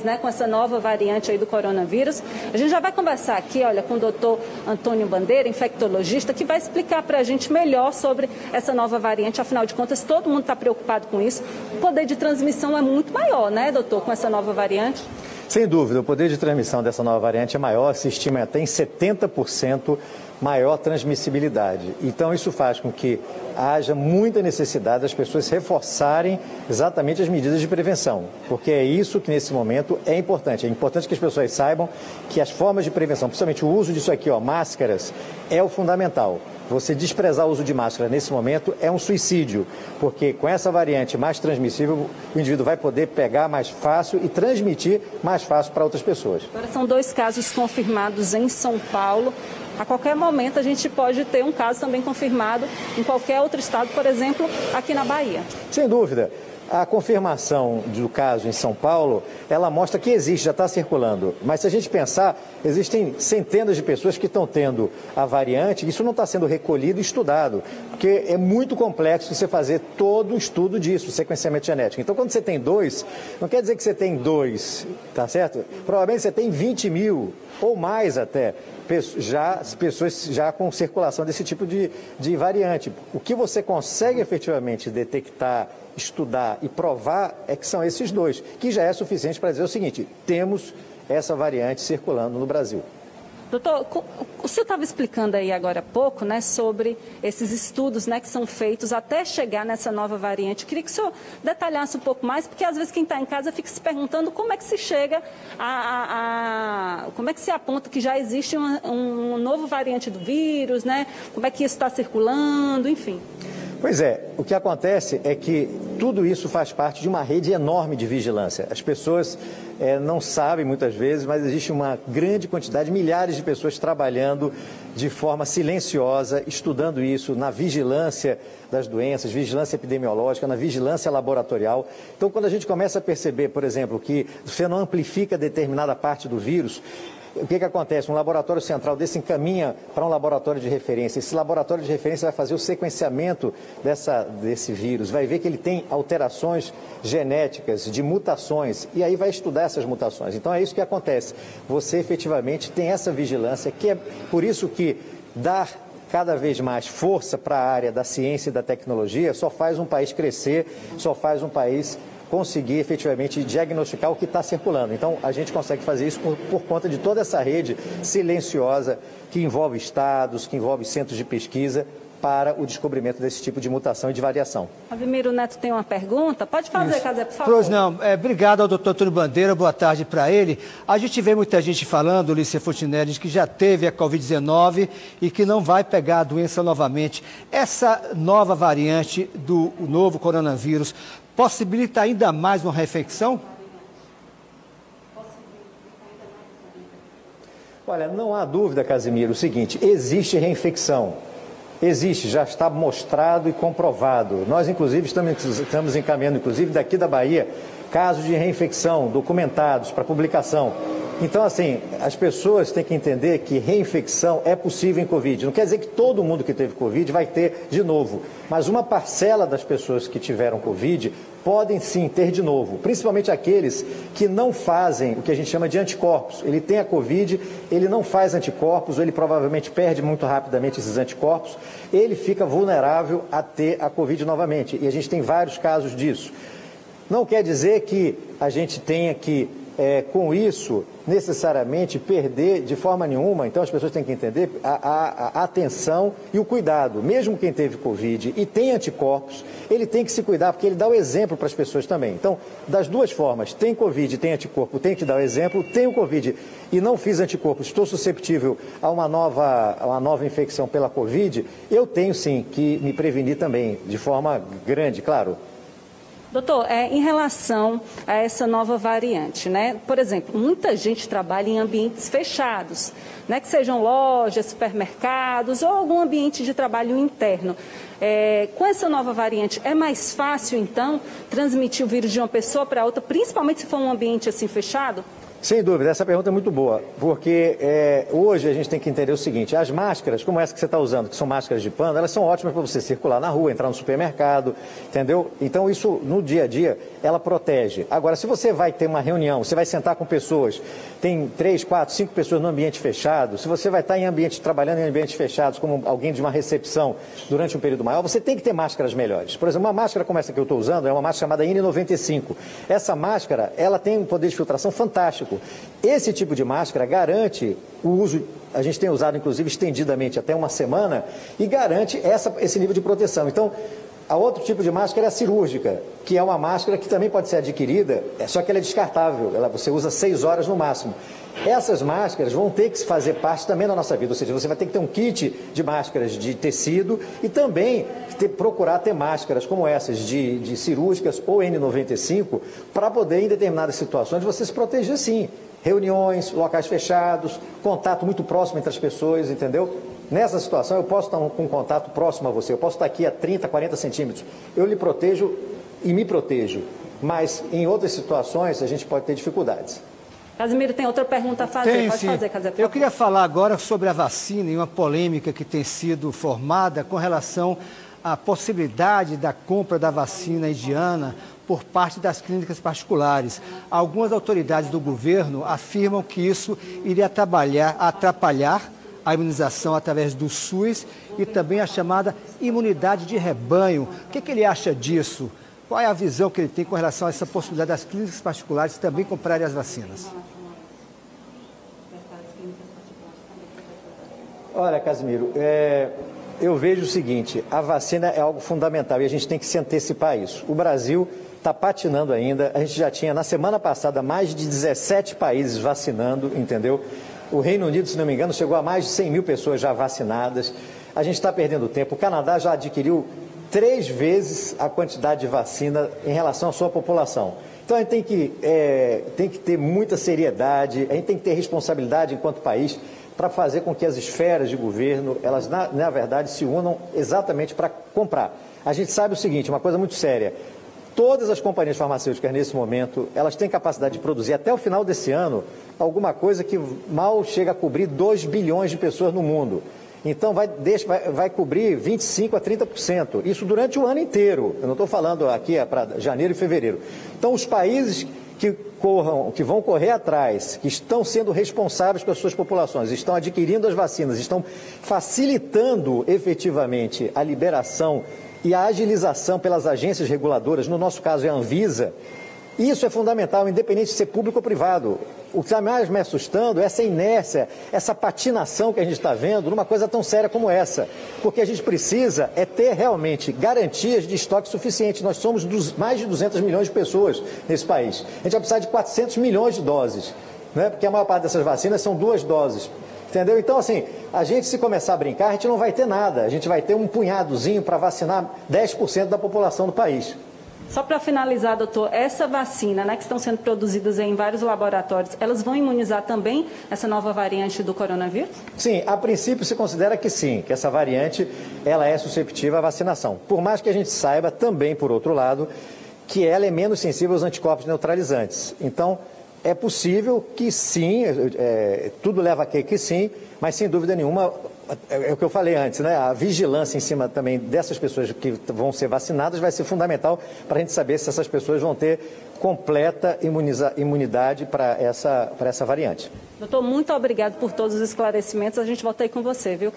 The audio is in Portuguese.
né, com essa nova variante aí do coronavírus. A gente já vai conversar aqui, olha, com o doutor Antônio Bandeira, infectologista, que vai explicar para a gente melhor sobre essa nova variante. Afinal de contas, todo mundo está preocupado com isso. O poder de transmissão é muito maior, né, doutor, com essa nova variante? Sem dúvida, o poder de transmissão dessa nova variante é maior, se estima até em 70% maior transmissibilidade. Então, isso faz com que haja muita necessidade das pessoas reforçarem exatamente as medidas de prevenção, porque é isso que, nesse momento, é importante. É importante que as pessoas saibam que as formas de prevenção, principalmente o uso disso aqui, máscaras, é o fundamental. Você desprezar o uso de máscara nesse momento é um suicídio, porque com essa variante mais transmissível, o indivíduo vai poder pegar mais fácil e transmitir mais fácil para outras pessoas. Agora são 2 casos confirmados em São Paulo. A qualquer momento a gente pode ter um caso também confirmado em qualquer outro estado, por exemplo, aqui na Bahia. Sem dúvida. A confirmação do caso em São Paulo, ela mostra que existe, já está circulando. Mas se a gente pensar, existem centenas de pessoas que estão tendo a variante, e isso não está sendo recolhido e estudado, porque é muito complexo você fazer todo o estudo disso, sequenciamento genético. Então, quando você tem 2, não quer dizer que você tem 2, tá certo? Provavelmente você tem 20 mil, ou mais até, pessoas já com circulação desse tipo de variante. O que você consegue efetivamente detectar, estudar e provar é que são esses 2, que já é suficiente para dizer o seguinte: temos essa variante circulando no Brasil. Doutor, o senhor estava explicando aí agora há pouco, né, sobre esses estudos, né, que são feitos até chegar nessa nova variante. Eu queria que o senhor detalhasse um pouco mais, porque às vezes quem está em casa fica se perguntando como é que se chega como é que se aponta que já existe um novo variante do vírus, né, como é que isso está circulando, enfim. Pois é, o que acontece é que tudo isso faz parte de uma rede enorme de vigilância. As pessoas não sabem muitas vezes, mas existe uma grande quantidade, milhares de pessoas trabalhando de forma silenciosa, estudando isso na vigilância das doenças, vigilância epidemiológica, na vigilância laboratorial. Então, quando a gente começa a perceber, por exemplo, que você não amplifica determinada parte do vírus, o que acontece? Um laboratório central desse encaminha para um laboratório de referência. Esse laboratório de referência vai fazer o sequenciamento desse vírus, vai ver que ele tem alterações genéticas, de mutações, e aí vai estudar essas mutações. Então é isso que acontece. Você efetivamente tem essa vigilância, que é por isso que dar cada vez mais força para a área da ciência e da tecnologia só faz um país crescer, só faz um país conseguir efetivamente diagnosticar o que está circulando. Então, a gente consegue fazer isso por conta de toda essa rede silenciosa que envolve estados, que envolve centros de pesquisa para o descobrimento desse tipo de mutação e de variação. Ademiro Neto tem uma pergunta? Pode fazer, Casé, por favor. Pois não. Obrigado ao doutor Antônio Bandeira, boa tarde para ele. A gente vê muita gente falando, Lícia Fontinelli, que já teve a Covid-19 e que não vai pegar a doença novamente. Essa nova variante do novo coronavírus possibilita ainda mais uma reinfecção? Olha, não há dúvida, Casimiro, o seguinte: existe reinfecção. Existe, já está mostrado e comprovado. Nós, inclusive, estamos encaminhando, inclusive, daqui da Bahia, casos de reinfecção documentados para publicação. Então, assim, as pessoas têm que entender que reinfecção é possível em Covid. Não quer dizer que todo mundo que teve Covid vai ter de novo, mas uma parcela das pessoas que tiveram Covid podem sim ter de novo, principalmente aqueles que não fazem o que a gente chama de anticorpos. Ele tem a Covid, ele não faz anticorpos, ou ele provavelmente perde muito rapidamente esses anticorpos, ele fica vulnerável a ter a Covid novamente, e a gente tem vários casos disso. Não quer dizer que a gente tenha que, com isso, necessariamente perder de forma nenhuma. Então as pessoas têm que entender a atenção e o cuidado. Mesmo quem teve Covid e tem anticorpos, ele tem que se cuidar, porque ele dá o exemplo para as pessoas também. Então, das duas formas, tem Covid e tem anticorpo, tem que dar o exemplo. Tenho Covid e não fiz anticorpo, estou susceptível a uma nova infecção pela Covid, eu tenho sim que me prevenir também, de forma grande, claro. Doutor, em relação a essa nova variante, né? Por exemplo, muita gente trabalha em ambientes fechados, né? Que sejam lojas, supermercados ou algum ambiente de trabalho interno. Com essa nova variante, é mais fácil, então, transmitir o vírus de uma pessoa para outra, principalmente se for um ambiente assim fechado? Sem dúvida, essa pergunta é muito boa, porque hoje a gente tem que entender o seguinte: as máscaras, como essa que você está usando, que são máscaras de pano, elas são ótimas para você circular na rua, entrar no supermercado, entendeu? Então isso, no dia a dia, ela protege. Agora, se você vai ter uma reunião, você vai sentar com pessoas, tem 3, 4, 5 pessoas no ambiente fechado, se você vai estar trabalhando em ambientes fechados, como alguém de uma recepção durante um período maior, você tem que ter máscaras melhores. Por exemplo, uma máscara como essa que eu estou usando é uma máscara chamada N95. Essa máscara, ela tem um poder de filtração fantástico. Esse tipo de máscara garante o uso, a gente tem usado inclusive estendidamente até uma semana, e garante esse nível de proteção. Então, a outro tipo de máscara é a cirúrgica, que é uma máscara que também pode ser adquirida, só que ela é descartável, você usa 6 horas no máximo. Essas máscaras vão ter que fazer parte também da nossa vida, ou seja, você vai ter que ter um kit de máscaras de tecido e também procurar ter máscaras como essas de cirúrgicas ou N95 para poder, em determinadas situações, você se proteger sim. Reuniões, locais fechados, contato muito próximo entre as pessoas, entendeu? Nessa situação eu posso estar com um contato próximo a você, eu posso estar aqui a 30, 40 centímetros, eu lhe protejo e me protejo, mas em outras situações a gente pode ter dificuldades. Casimiro, tem outra pergunta a fazer? Pode sim. fazer, Casimiro. Eu queria falar agora sobre a vacina e uma polêmica que tem sido formada com relação à possibilidade da compra da vacina indiana por parte das clínicas particulares. Algumas autoridades do governo afirmam que isso iria atrapalhar a imunização através do SUS e também a chamada imunidade de rebanho. O que ele acha disso? Qual é a visão que ele tem com relação a essa possibilidade das clínicas particulares também comprarem as vacinas? Olha, Casimiro, eu vejo o seguinte: a vacina é algo fundamental e a gente tem que se antecipar a isso. O Brasil está patinando ainda, a gente já tinha na semana passada mais de 17 países vacinando, entendeu? O Reino Unido, se não me engano, chegou a mais de 100 mil pessoas já vacinadas. A gente está perdendo tempo. O Canadá já adquiriu 3 vezes a quantidade de vacina em relação à sua população. Então a gente tem que ter muita seriedade, a gente tem que ter responsabilidade enquanto país para fazer com que as esferas de governo, elas na verdade se unam exatamente para comprar. A gente sabe o seguinte, uma coisa muito séria: todas as companhias farmacêuticas nesse momento, elas têm capacidade de produzir até o final desse ano alguma coisa que mal chega a cobrir 2 bilhões de pessoas no mundo. Então vai cobrir 25% a 30%, isso durante o ano inteiro. Eu não estou falando aqui para janeiro e fevereiro. Então os países que vão correr atrás, que estão sendo responsáveis pelas suas populações, estão adquirindo as vacinas, estão facilitando efetivamente a liberação e a agilização pelas agências reguladoras, no nosso caso é a Anvisa. Isso é fundamental, independente de ser público ou privado. O que está mais me assustando é essa inércia, essa patinação que a gente está vendo numa coisa tão séria como essa. Porque a gente precisa ter realmente garantias de estoque suficiente. Nós somos mais de 200 milhões de pessoas nesse país. A gente vai precisar de 400 milhões de doses, né? Porque a maior parte dessas vacinas são 2 doses. Entendeu? Então, assim, a gente, se começar a brincar, a gente não vai ter nada. A gente vai ter um punhadozinho para vacinar 10% da população do país. Só para finalizar, doutor, essa vacina, né, que estão sendo produzidas em vários laboratórios, elas vão imunizar também essa nova variante do coronavírus? Sim, a princípio se considera que sim, que essa variante ela é susceptível à vacinação. Por mais que a gente saiba também, por outro lado, que ela é menos sensível aos anticorpos neutralizantes. Então, é possível que sim, tudo leva a que sim, mas sem dúvida nenhuma, é o que eu falei antes, né? A vigilância em cima também dessas pessoas que vão ser vacinadas vai ser fundamental para a gente saber se essas pessoas vão ter completa imunidade para essa variante. Doutor, muito obrigado por todos os esclarecimentos. A gente volta aí com você, viu?